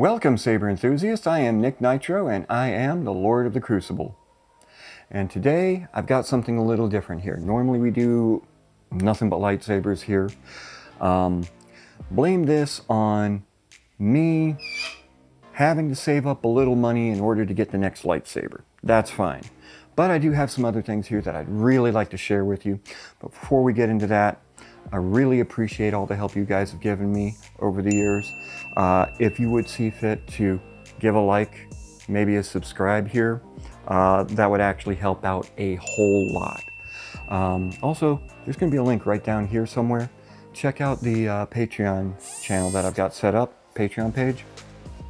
Welcome, Saber enthusiasts. I am Nick Nitro, and I am the Lord of the Crucible. And today, I've got something a little different here. Normally we do nothing but lightsabers here. Blame this on me having to save up a little money in order to get the next lightsaber. That's fine. But I do have some other things here that I'd really like to share with you. But before we get into that, I really appreciate all the help you guys have given me over the years. If you would see fit to give a like, maybe a subscribe here, that would actually help out a whole lot. Also, there's going to be a link right down here somewhere. Check out the Patreon channel that I've got set up, Patreon page.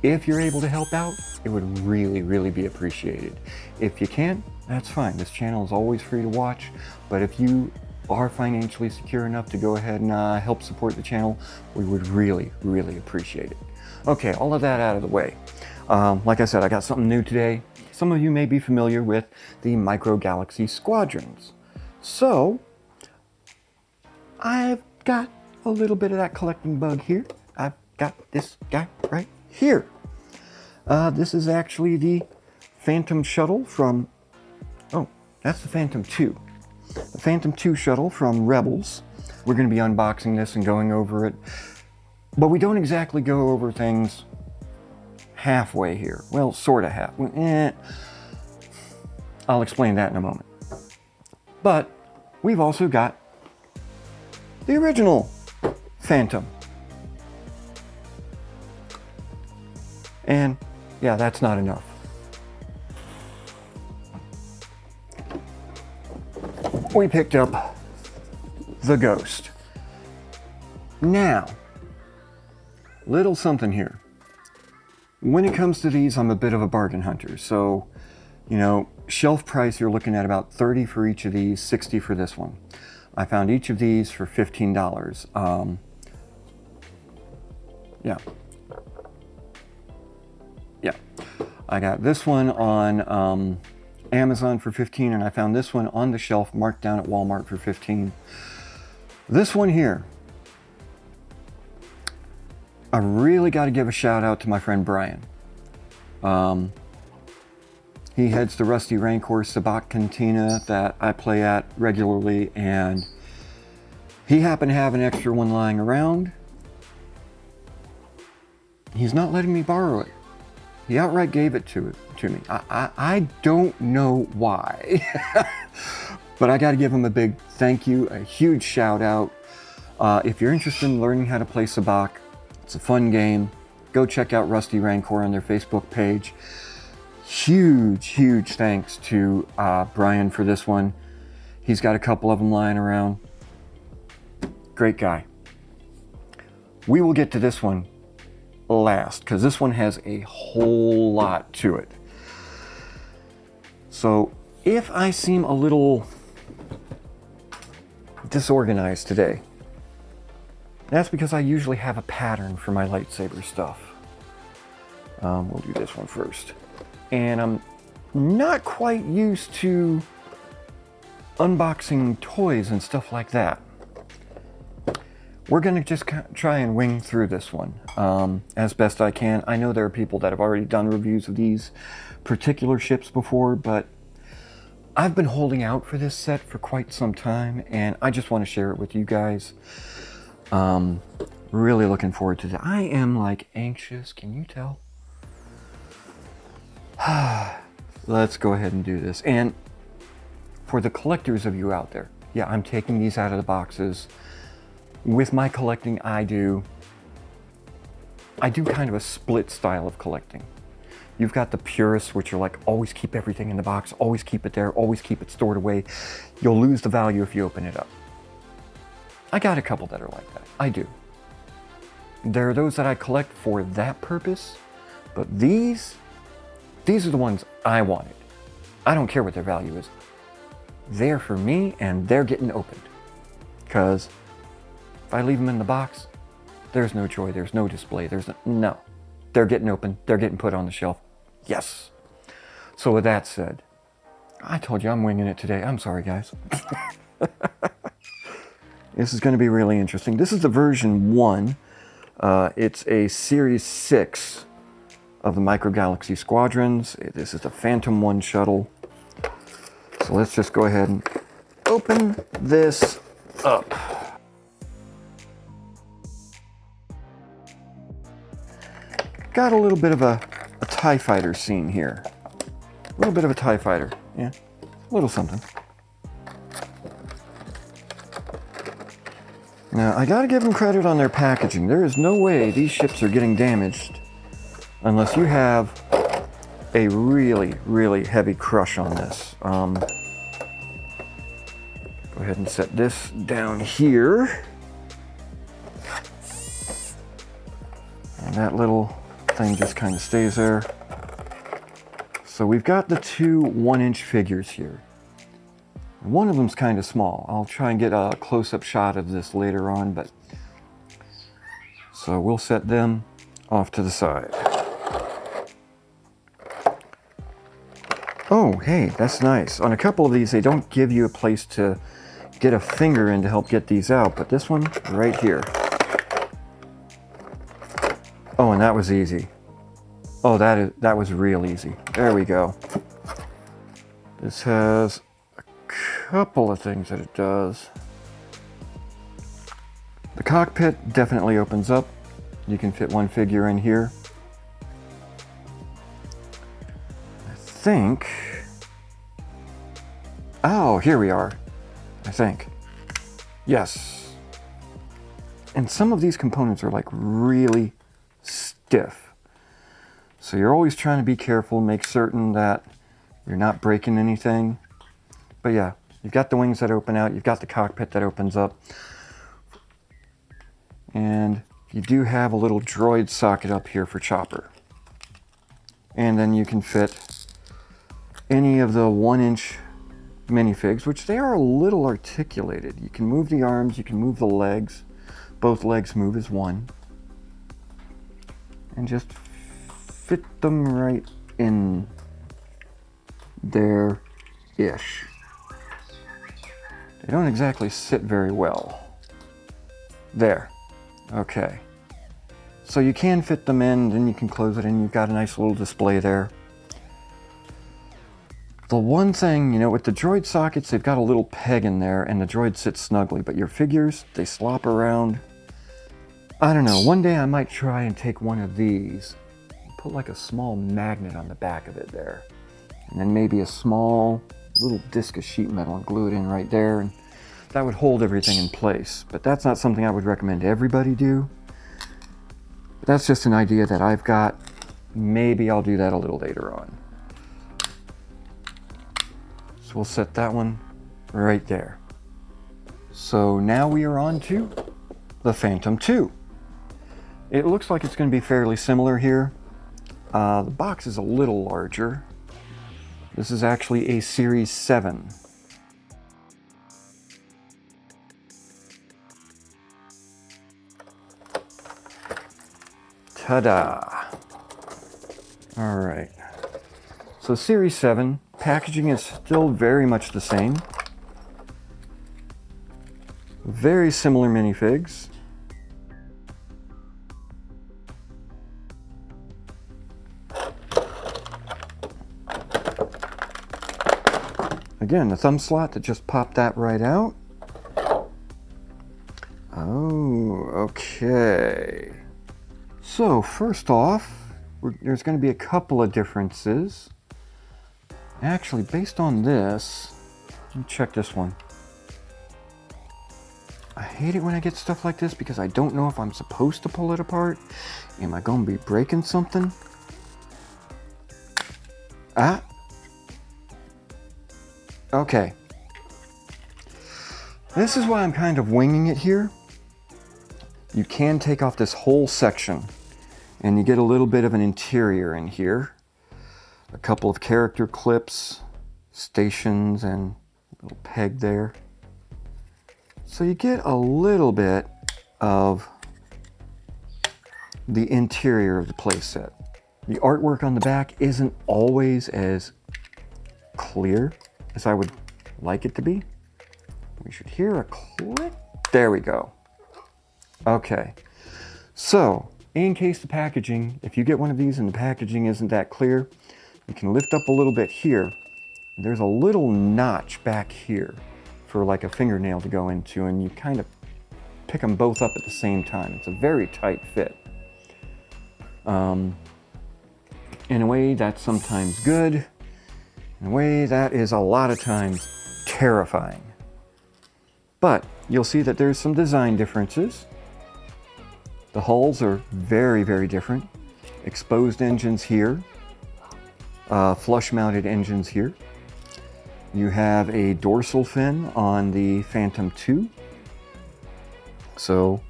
If you're able to help out, it would really be appreciated. If you can't, that's fine. This channel is always free to watch, but if you are financially secure enough to go ahead and help support the channel, we would really appreciate it. Okay, all of that out of the way. Like I said, I got something new today. Some of you may be familiar with the micro-galaxy squadrons. So, I've got a little bit of that collecting bug here. I've got this guy right here. This is actually the Phantom shuttle from, oh, that's the Phantom 2. The Phantom 2 shuttle from Rebels. We're going to be unboxing this and going over it. But we don't exactly go over things halfway here. Well, sort of half. I'll explain that in a moment. But we've also got the original Phantom. And yeah, that's not enough. We picked up the Ghost. Now, little something here. When it comes to these, I'm a bit of a bargain hunter. So, you know, shelf price, you're looking at about $30 for each of these, $60 for this one. I found each of these for $15. Yeah. I got this one on Amazon for $15, and I found this one on the shelf marked down at Walmart for $15. This one here, I really got to give a shout out to my friend Brian. He heads the Rusty Rancor Sabacc Cantina that I play at regularly, and he happened to have an extra one lying around. He's not letting me borrow it. He outright gave it to me. I don't know why, but I got to give him a big thank you, a huge shout out. If you're interested in learning how to play Sabacc, it's a fun game. Go check out Rusty Rancor on their Facebook page. Huge thanks to Brian for this one. He's got a couple of them lying around. Great guy. We will get to this one last, because this one has a whole lot to it. So if I seem a little disorganized today, that's because I usually have a pattern for my lightsaber stuff. We'll do this one first. And I'm not quite used to unboxing toys and stuff like that. We're going to just try and wing through this one as best I can. I know there are people that have already done reviews of these particular ships before, but I've been holding out for this set for quite some time, and I just want to share it with you guys. Really looking forward to that. I am like anxious, can you tell? Let's go ahead and do this. And for the collectors of you out there, yeah, I'm taking these out of the boxes. With my collecting, I do kind of a split style of collecting. You've got the purists, which are like, always keep everything in the box, always keep it there, always keep it stored away. You'll lose the value if you open it up. I got a couple that are like that. I do. There are those that I collect for that purpose, but these are the ones I wanted. I don't care what their value is. They're for me, and they're getting opened. Because if I leave them in the box, there's no joy, there's no display, no. They're getting open, they're getting put on the shelf. Yes. So with that said, I told you I'm winging it today. I'm sorry, guys. This is going to be really interesting. This is the version 1. It's a Series 6 of the Micro-Galaxy Squadrons. This is the Phantom 1 shuttle. So let's just go ahead and open this up. Got a little bit of a TIE fighter scene here. A little bit of a TIE fighter, yeah, a little something. Now, I gotta give them credit on their packaging. There is no way these ships are getting damaged unless you have a really, really heavy crush on this. Go ahead and set this down here. And that little thing just kind of stays there. So we've got the two 1-inch figures here. One of them's kind of small. I'll try and get a close-up shot of this later on, but so we'll set them off to the side. Oh, hey, that's nice. On a couple of these, they don't give you a place to get a finger in to help get these out, but this one right here. Oh, and that was easy. Oh, that was real easy. There we go. This has a couple of things that it does. The cockpit definitely opens up. You can fit one figure in here. I think... Oh, here we are. I think. Yes. And some of these components are like really stiff. So you're always trying to be careful, make certain that you're not breaking anything. But yeah, you've got the wings that open out, you've got the cockpit that opens up. And you do have a little droid socket up here for Chopper. And then you can fit any of the 1-inch minifigs, which they are a little articulated. You can move the arms, you can move the legs. Both legs move as one. And just fit them right in there-ish. They don't exactly sit very well. There. Okay. So you can fit them in, then you can close it in. You've got a nice little display there. The one thing, you know, with the droid sockets, they've got a little peg in there and the droid sits snugly, but your figures, they slop around. I don't know, one day I might try and take one of these, put like a small magnet on the back of it there, and then maybe a small little disc of sheet metal and glue it in right there, and that would hold everything in place. But that's not something I would recommend everybody do. But that's just an idea that I've got. Maybe I'll do that a little later on. So we'll set that one right there. So now we are on to the Phantom 2. It looks like it's going to be fairly similar here. The box is a little larger. This is actually a Series 7. Ta-da! All right. So Series 7, packaging is still very much the same. Very similar minifigs. Again, the thumb slot that just popped that right out. Oh, okay. So first off, there's going to be a couple of differences. Actually, based on this, let me check this one. I hate it when I get stuff like this because I don't know if I'm supposed to pull it apart. Am I going to be breaking something? Ah. Okay. This is why I'm kind of winging it here. You can take off this whole section and you get a little bit of an interior in here. A couple of character clips, stations, and a little peg there. So you get a little bit of the interior of the playset. The artwork on the back isn't always as clear as I would like it to be. We should hear a click. There we go. Okay. So in case the packaging, if you get one of these and the packaging isn't that clear, you can lift up a little bit here. There's a little notch back here for like a fingernail to go into, and you kind of pick them both up at the same time. It's a very tight fit. In a way, that's sometimes good. In a way, that is a lot of times terrifying. But you'll see that there's some design differences. The hulls are very, very different. Exposed engines here, flush-mounted engines here. You have a dorsal fin on the Phantom II. So,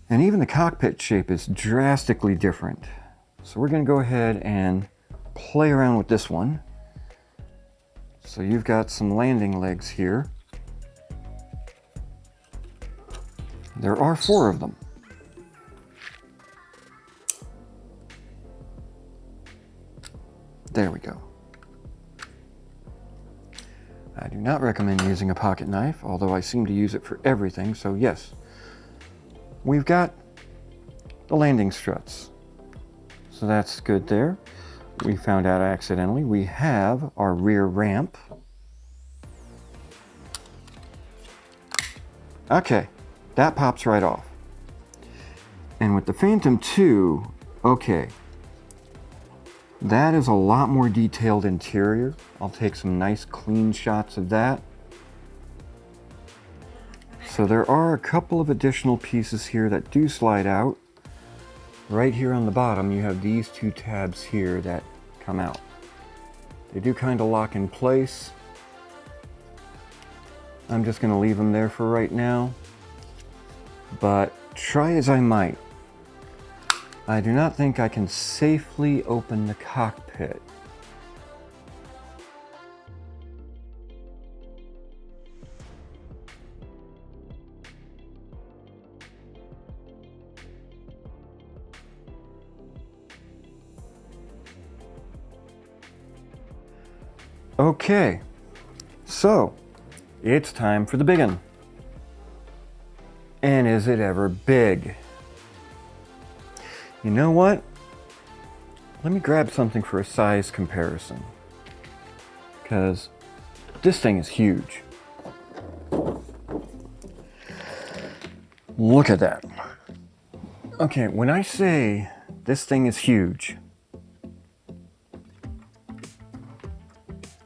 and even the cockpit shape is drastically different. So we're going to go ahead and play around with this one. So you've got some landing legs here. There are 4 of them. There we go. I do not recommend using a pocket knife, although I seem to use it for everything, so yes. We've got the landing struts. So that's good there. We found out accidentally we have our rear ramp. Okay, that pops right off. And with the Phantom II, okay, that is a lot more detailed interior. I'll take some nice clean shots of that. So there are a couple of additional pieces here that do slide out. Right here on the bottom, you have these 2 tabs here that come out. They do kind of lock in place. I'm just going to leave them there for right now. But try as I might, I do not think I can safely open the cockpit. Okay, so it's time for the big one. And is it ever big? You know what? Let me grab something for a size comparison, because this thing is huge. Look at that. Okay, when I say this thing is huge,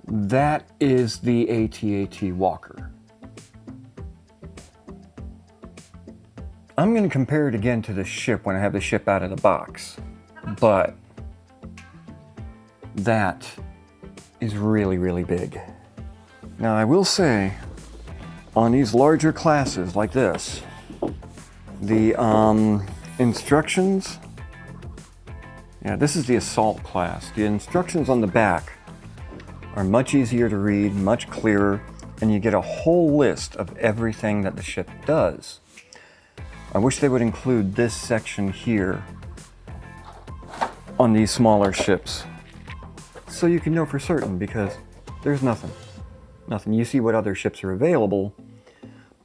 that is the AT-AT Walker. I'm going to compare it again to the ship when I have the ship out of the box, but that is really, really big. Now I will say, on these larger classes like this, the instructions, yeah, this is the Assault class. The instructions on the back are much easier to read, much clearer, and you get a whole list of everything that the ship does. I wish they would include this section here on these smaller ships, so you can know for certain, because there's nothing. You see what other ships are available,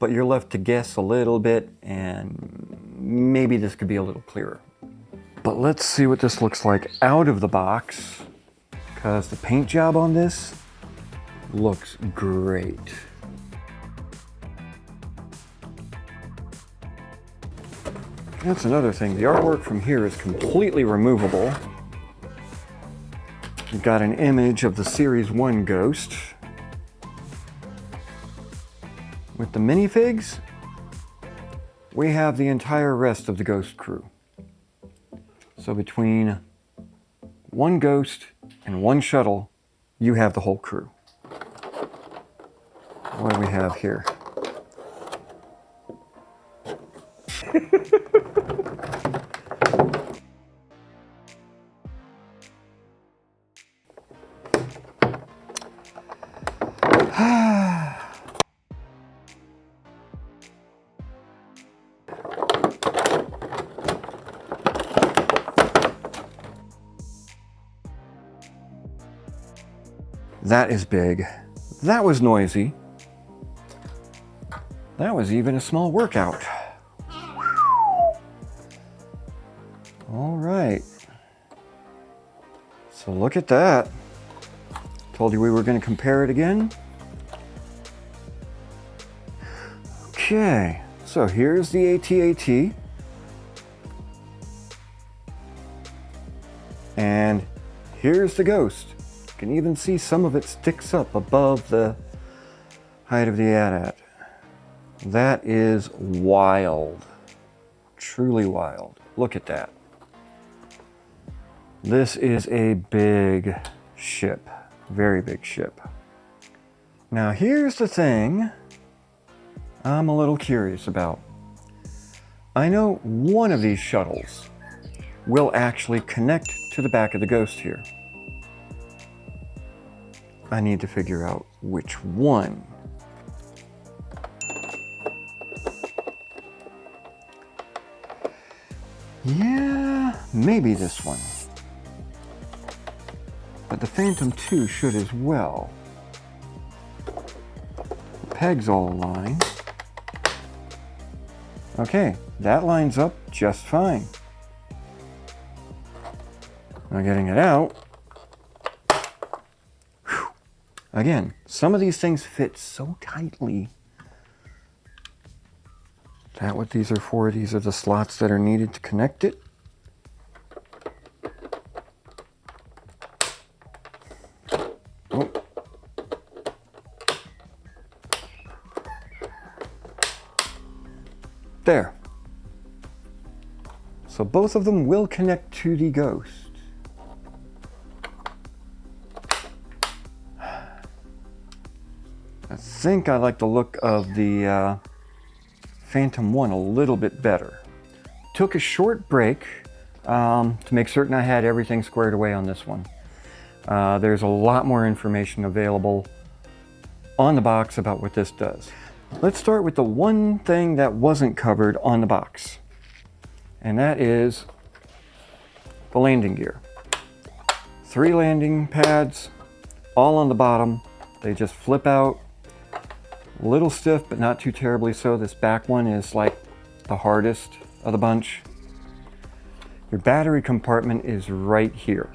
but you're left to guess a little bit, and maybe this could be a little clearer. But let's see what this looks like out of the box, because the paint job on this looks great. That's another thing. The artwork from here is completely removable. You've got an image of the Series 1 Ghost. With the minifigs, we have the entire rest of the Ghost crew. So between one Ghost and one shuttle, you have the whole crew. What do we have here? That is big. That was noisy. That was even a small workout. All right. So look at that. Told you we were going to compare it again. Okay, so here's the AT-AT. And here's the Ghost. You can even see some of it sticks up above the height of the AT-AT. That is wild. Truly wild. Look at that. This is a big ship. Very big ship. Now here's the thing I'm a little curious about. I know one of these shuttles will actually connect to the back of the Ghost here. I need to figure out which one. Yeah, maybe this one. But the Phantom 2 should as well. The pegs all align. Okay, that lines up just fine. Now getting it out. Whew. Again, some of these things fit so tightly. Is that what these are for? These are the slots that are needed to connect it. Oh. There. So both of them will connect to the Ghost. I think I like the look of the Phantom 1 a little bit better. Took a short break to make certain I had everything squared away on this one. There's a lot more information available on the box about what this does. Let's start with the one thing that wasn't covered on the box, and that is the landing gear. 3 landing pads, all on the bottom. They just flip out. A little stiff, but not too terribly so. This back one is like the hardest of the bunch. Your battery compartment is right here.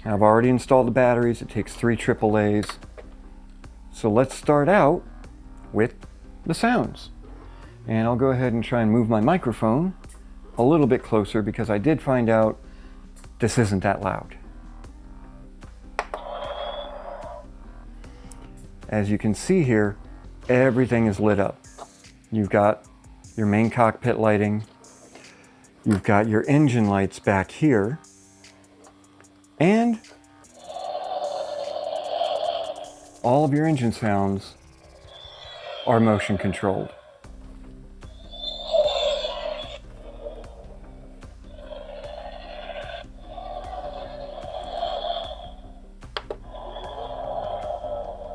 I've already installed the batteries. It takes 3 AAAs. So let's start out with the sounds. And I'll go ahead and try and move my microphone a little bit closer because I did find out this isn't that loud. As you can see here, everything is lit up. You've got your main cockpit lighting. You've got your engine lights back here. And all of your engine sounds are motion controlled.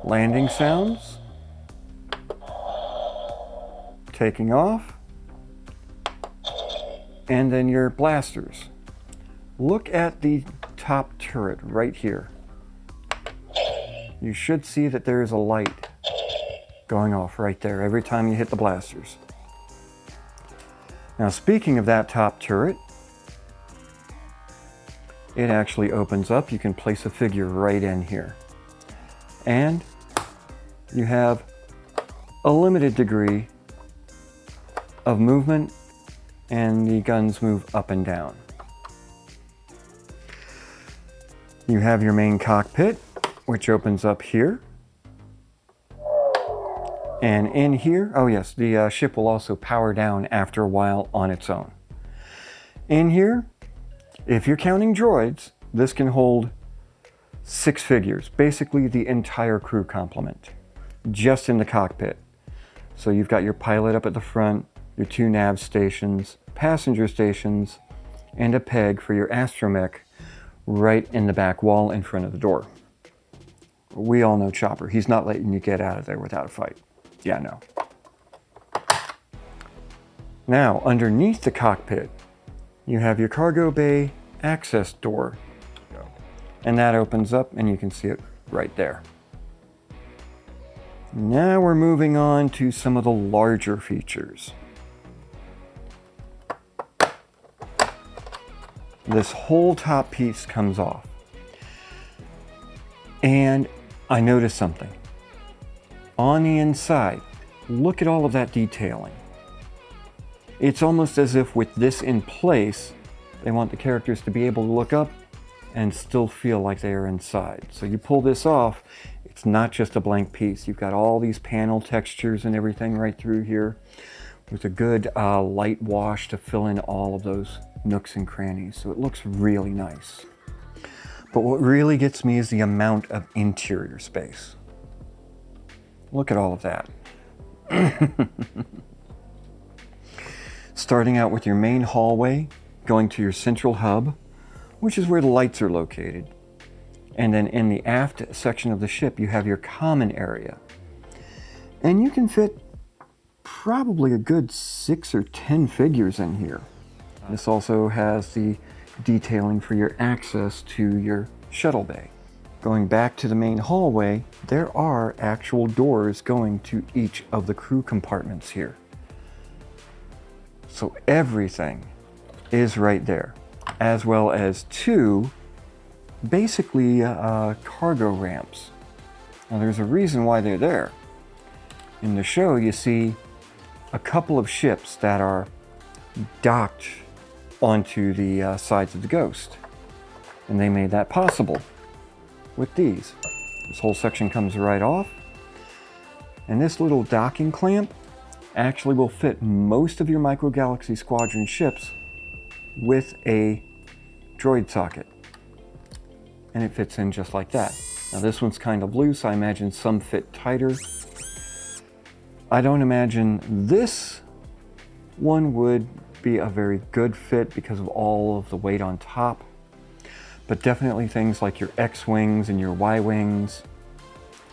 Landing sounds. Taking off. And then your blasters. Look at the top turret right here. You should see that there is a light going off right there every time you hit the blasters. Now, speaking of that top turret, it actually opens up. You can place a figure right in here. And you have a limited degree of movement, and the guns move up and down. You have your main cockpit, which opens up here. And in here, oh yes, the ship will also power down after a while on its own. In here, if you're counting droids, this can hold 6 figures, basically the entire crew complement, just in the cockpit. So you've got your pilot up at the front, your 2 nav stations, passenger stations, and a peg for your astromech right in the back wall in front of the door. We all know Chopper. He's not letting you get out of there without a fight. Yeah, no. Now, underneath the cockpit, you have your cargo bay access door. And that opens up and you can see it right there. Now we're moving on to some of the larger features. this whole top piece comes off. And I noticed something. On the inside, look at all of that detailing. It's almost as if with this in place, they want the characters to be able to look up and still feel like they are inside. So you pull this off, it's not just a blank piece. You've got all these panel textures and everything right through here with a good light wash to fill in all of those nooks and crannies. So it looks really nice. But what really gets me is the amount of interior space. Look at all of that. Starting out with your main hallway, going to your central hub, which is where the lights are located. And then in the aft section of the ship, you have your common area. And you can fit probably a good 6 or 10 figures in here. This also has the detailing for your access to your shuttle bay. Going back to the main hallway, there are actual doors going to each of the crew compartments here. So everything is right there, as well as 2 basically cargo ramps. Now there's a reason why they're there. In the show you see a couple of ships that are docked onto the sides of the Ghost, and they made that possible with these. This whole section comes right off, and this little docking clamp actually will fit most of your Micro-Galaxy Squadron ships with a droid socket, and it fits in just like that. Now this one's kind of loose. I imagine some fit tighter. I don't imagine this one would be a very good fit because of all of the weight on top, but definitely things like your X-Wings and your Y-Wings,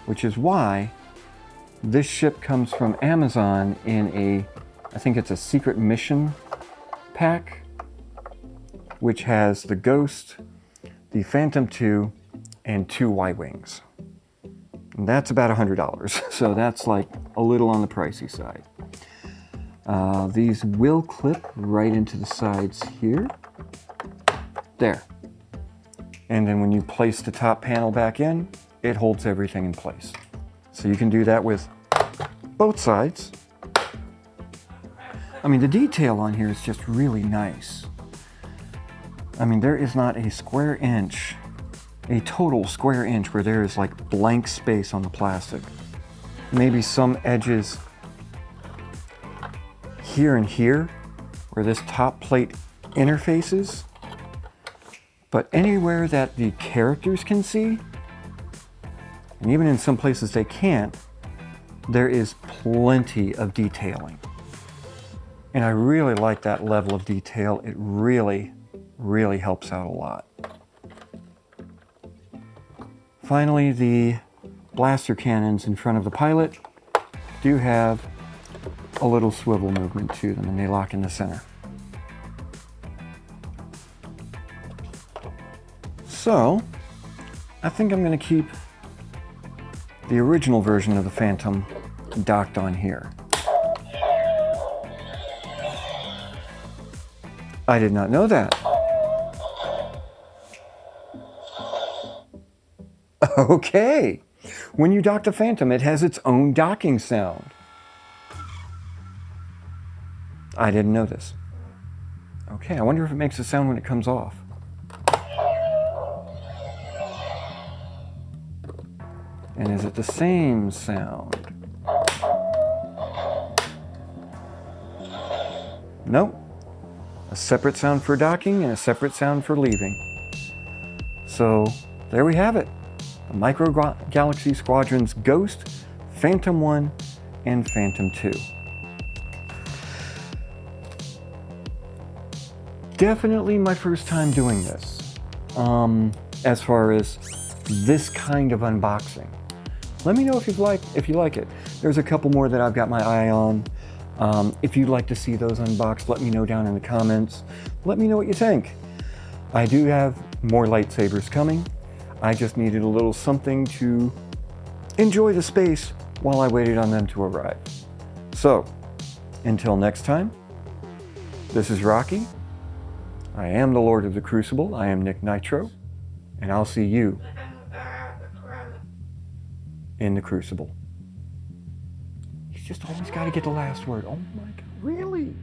which is why this ship comes from Amazon in a, I think it's a secret mission pack, which has the Ghost, the Phantom II, and 2 Y-Wings. And that's about $100, so that's like a little on the pricey side. These will clip right into the sides here. There. And then when you place the top panel back in, it holds everything in place. So you can do that with both sides. I mean, the detail on here is just really nice. I mean, there is not a square inch, a total square inch where there is like blank space on the plastic. Maybe some edges here and here where this top plate interfaces, but anywhere that the characters can see, and even in some places they can't, there is plenty of detailing. And I really like that level of detail. It really helps out a lot. Finally, the blaster cannons in front of the pilot do have a little swivel movement to them, and they lock in the center. So, I think I'm going to keep the original version of the Phantom docked on here. I did not know that. Okay. When you dock the Phantom, it has its own docking sound. I didn't know this. Okay, I wonder if it makes a sound when it comes off. And is it the same sound? Nope. A separate sound for docking and a separate sound for leaving. So there we have it. The Micro-Galaxy Squadron's Ghost, Phantom 1, and Phantom 2. Definitely my first time doing this, as far as this kind of unboxing. Let me know if you like it. There's a couple more that I've got my eye on. If you'd like to see those unboxed, let me know down in the comments. Let me know what you think. I do have more lightsabers coming. I just needed a little something to enjoy the space while I waited on them to arrive. So, until next time, this is Rocky. I am the Lord of the Crucible. I am Nick Nitro, and I'll see you in the Crucible. He's just always got to get the last word. Oh my God, really?